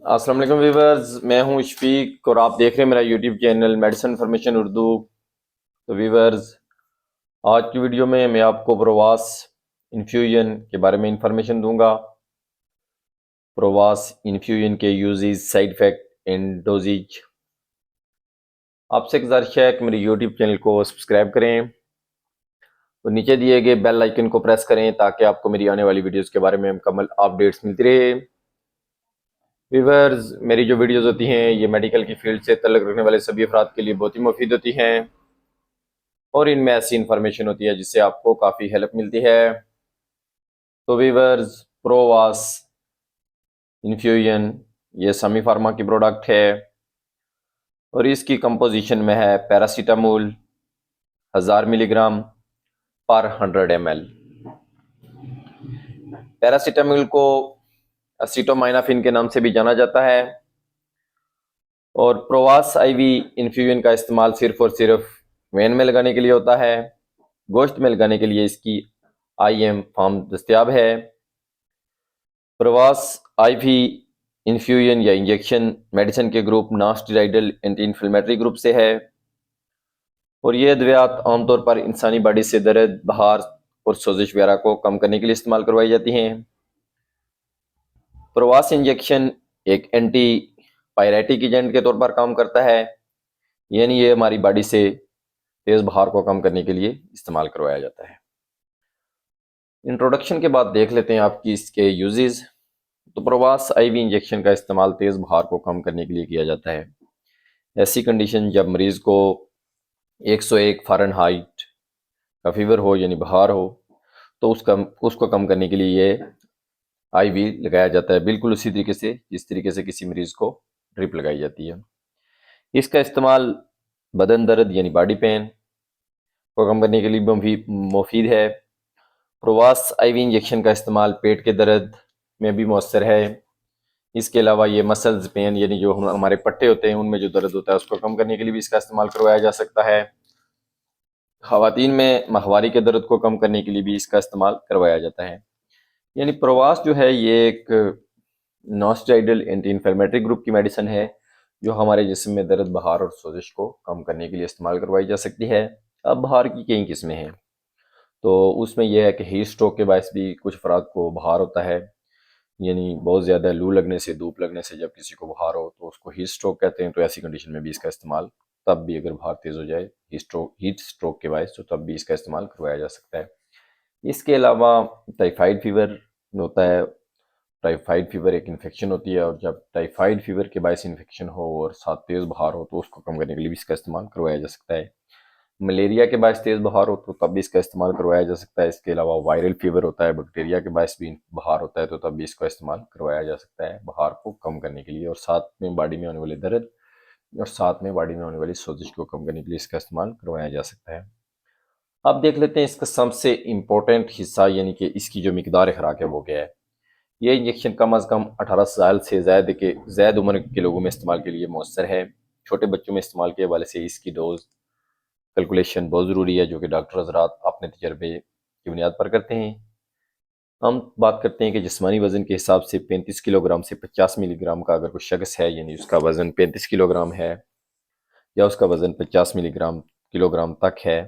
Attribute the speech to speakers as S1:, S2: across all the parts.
S1: अस्सलाम वालेकुम वीवर्स, मैं हूं शफीक और आप देख रहे हैं मेरा YouTube channel medicine information Urdu. तो वीवर्स, आज की वीडियो में मैं आपको प्रवास इन्फ्यूजन के बारे में इंफॉर्मेशन दूंगा। प्रवास इन्फ्यूजन के uses, side effect and doses. आपसे गुजारिश है कि मेरे यूट्यूब चैनल को सब्सक्राइब करें तो नीचे दिए गए बेल आइकन को प्रेस करें ताकि आपको मेरी आने वाली वीडियोस के बारे में मुकम्मल अपडेट्स मिलती रहे। व्यूअर्स, मेरी जो वीडियोस होती हैं ये मेडिकल की फील्ड से तल्लुक़ रखने वाले सभी अफराद के लिए बहुत ही मुफीद होती हैं और इनमें ऐसी इंफॉर्मेशन होती है जिससे आपको काफ़ी हेल्प मिलती है। तो व्यूअर्स, प्रोवास इन्फ्यूजन ये समी फार्मा की प्रोडक्ट है और इसकी कंपोजिशन में है पैरासीटामोल 1000 मिलीग्राम पर 100 ml। पैरासीटामोल को एसिटोमाइनाफिन के नाम से भी जाना जाता है और प्रोवास आईवी इन्फ्यूजन का इस्तेमाल सिर्फ और सिर्फ वेन में लगाने के लिए होता है। गोश्त में लगाने के लिए इसकी IM फॉर्म दस्तयाब है। प्रवास आईवी इन्फ्यूजन या इंजेक्शन मेडिसिन के group non steroidal anti inflammatory group से है और ये अद्वियात आमतौर पर इंसानी बॉडी से दर्द, बहार और सोजिश वगैरह को कम करने के लिए इस्तेमाल करवाई जाती हैं। प्रवास इंजेक्शन एक एंटी पायरेटिक एजेंट के तौर पर काम करता है, यानी ये हमारी बॉडी से तेज बहार को कम करने के लिए इस्तेमाल करवाया जाता है। इंट्रोडक्शन के बाद देख लेते हैं आपकी इसके यूजेस। तो प्रवास आईवी इंजेक्शन का इस्तेमाल तेज बुखार को कम करने के लिए किया जाता है। ऐसी कंडीशन जब मरीज को 101 फ़ारेनहाइट का फीवर हो यानी बुखार हो तो उसको कम करने के लिए ये आईवी लगाया जाता है, बिल्कुल उसी तरीके से जिस तरीके से किसी मरीज को ड्रिप लगाई जाती है। इसका इस्तेमाल बदन दर्द यानी बॉडी पेन को कम करने के लिए भी मुफीद है। प्रवास आईवी इंजेक्शन का इस्तेमाल पेट के दर्द में भी मौसर है। इसके अलावा ये मसल्स पेन यानी जो हमारे पट्टे होते हैं उनमें जो दर्द होता है उसको कम करने के लिए भी इसका इस्तेमाल करवाया जा सकता है। खवातीन में माहवारी के दर्द को कम करने के लिए भी इसका इस्तेमाल करवाया जाता है। यानी प्रवास जो है ये एक non steroidal anti inflammatory group की मेडिसिन है जो हमारे जिस्म में दर्द, बहार और सोजिश को कम करने के लिए इस्तेमाल करवाई जा सकती है। अब बहार की कई किस्में हैं, तो उसमें यह है कि हीट स्ट्रोक के बायस भी कुछ अफराद को बहार होता है, यानी बहुत ज़्यादा लू लगने से, धूप लगने से जब किसी को बुखार हो तो उसको हीट स्ट्रोक कहते हैं। तो ऐसी कंडीशन में भी इसका इस्तेमाल, तब भी अगर बुखार तेज़ हो जाए हीट स्ट्रोक के बायस, तो तब भी इसका इस्तेमाल करवाया जा सकता है। इसके अलावा टाइफाइड फीवर होता है। टाइफाइड फीवर एक इन्फेक्शन होती है और जब टाइफाइड फीवर के बायस इन्फेक्शन हो और साथ तेज़ बुखार हो तो उसको कम करने के लिए भी इसका इस्तेमाल करवाया जा सकता है। मलेरिया के बायस तेज़ बुखार हो तो तब भी इसका इस्तेमाल करवाया जा सकता है। इसके अलावा वायरल फीवर होता है, बैक्टीरिया के बायस भी बुखार होता है, तो तब भी इसका इस्तेमाल करवाया जा सकता है बुखार को कम करने के लिए और साथ में बॉडी में होने वाले दर्द और साथ में बॉडी में होने वाली सोजिश को कम करने के लिए इसका इस्तेमाल करवाया जा सकता है। अब देख लेते हैं इसका सबसे इम्पोर्टेंट हिस्सा, यानी कि इसकी जो मिकदार खुराक है वो क्या है। ये इंजेक्शन कम अज़ कम 18 साल से ज़्यादा उम्र के लोगों में इस्तेमाल के लिए मौसर है। छोटे बच्चों में इस्तेमाल के हवाले से इसकी डोज कैलकुलेशन बहुत ज़रूरी है, जो कि डॉक्टर हजरात अपने तजर्बे की बुनियाद पर करते हैं। हम बात करते हैं कि जिस्मानी वज़न के हिसाब से 35 किलोग्राम से 50 मिलीग्राम का अगर कोई शख्स है, यानी उसका वज़न 35 किलोग्राम है या उसका वज़न 50 मिलीग्राम किलोग्राम तक है,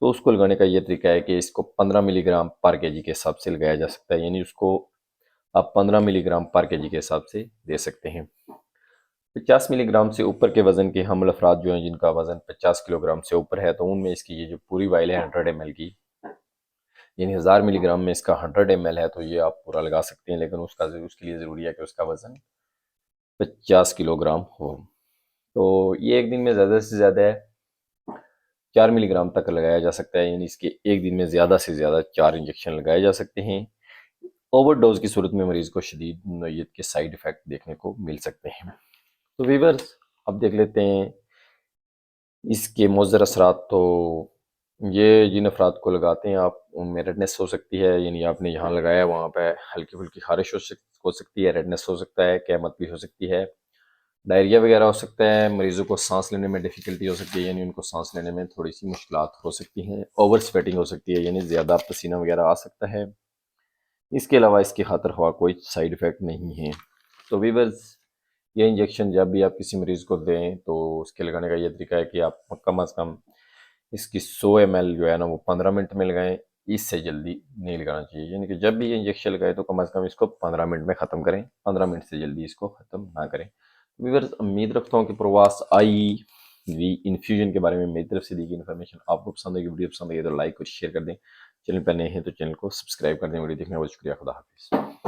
S1: तो उसको लगाने का ये तरीका है कि इसको 15 मिलीग्राम पर केजी के हिसाब से लगाया जा सकता है। यानी उसको आप 15 मिलीग्राम पर केजी के हिसाब से दे सकते हैं। 50 मिलीग्राम से ऊपर के वज़न के हमल अफराद जो हैं जिनका वज़न 50 किलोग्राम से ऊपर है, तो उनमें इसकी ये जो पूरी वाइल है 100 ml की, यानी 1000 मिलीग्राम में इसका 100 ml है, तो ये आप पूरा लगा सकते हैं। लेकिन उसके लिए ज़रूरी है कि उसका वज़न 50 किलोग्राम हो। तो ये एक दिन में ज़्यादा से ज़्यादा 4 मिलीग्राम तक लगाया जा सकता है, यानी इसके एक दिन में ज़्यादा से ज़्यादा 4 इंजेक्शन लगाए जा सकते हैं। ओवरडोज की सूरत में मरीज़ को शदीद नोयत के साइड इफ़ेक्ट देखने को मिल सकते हैं। तो वीवर्स, अब देख लेते हैं इसके मुज़र असरात। तो ये जिन अफराद को लगाते हैं आप, उनमें रेडनेस हो सकती है, यानी आपने यहाँ लगाया वहाँ पे हल्की फुल्की खारिश हो सकती है, रेडनेस हो सकता है, कैमत भी हो सकती है, डायरिया वगैरह हो सकता है, मरीज़ों को सांस लेने में डिफ़िकल्टी हो सकती है, यानी उनको सांस लेने में थोड़ी सी मुश्किलात हो सकती हैं, ओवर स्वेटिंग हो सकती है, यानी ज़्यादा पसीना वगैरह आ सकता है। इसके अलावा इसकी खातर हवा कोई साइड इफ़ेक्ट नहीं है। तो वीवर्स, ये इंजेक्शन जब भी आप किसी मरीज़ को दें तो उसके लगाने का ये तरीका है कि आप कम से कम इसकी 100 ml जो है ना वो 15 मिनट में लगाएं, इससे जल्दी नहीं लगाना चाहिए। यानी कि जब भी ये इंजेक्शन लगाए तो कम से कम इसको 15 मिनट में ख़त्म करें, 15 मिनट से जल्दी इसको ख़त्म ना करें। व्यूअर्स, उम्मीद रखता हूँ कि प्रवास आई वी इन्फ्यूजन के बारे में मेरी तरफ से दी गई इन्फॉर्मेशन आपको पसंद है। वीडियो पसंद आई तो लाइक और शेयर कर दें। चैनल पर नए हैं तो चैनल को सब्सक्राइब कर दें। वीडियो देखने का बहुत शुक्रिया। खुदा हाफिज़।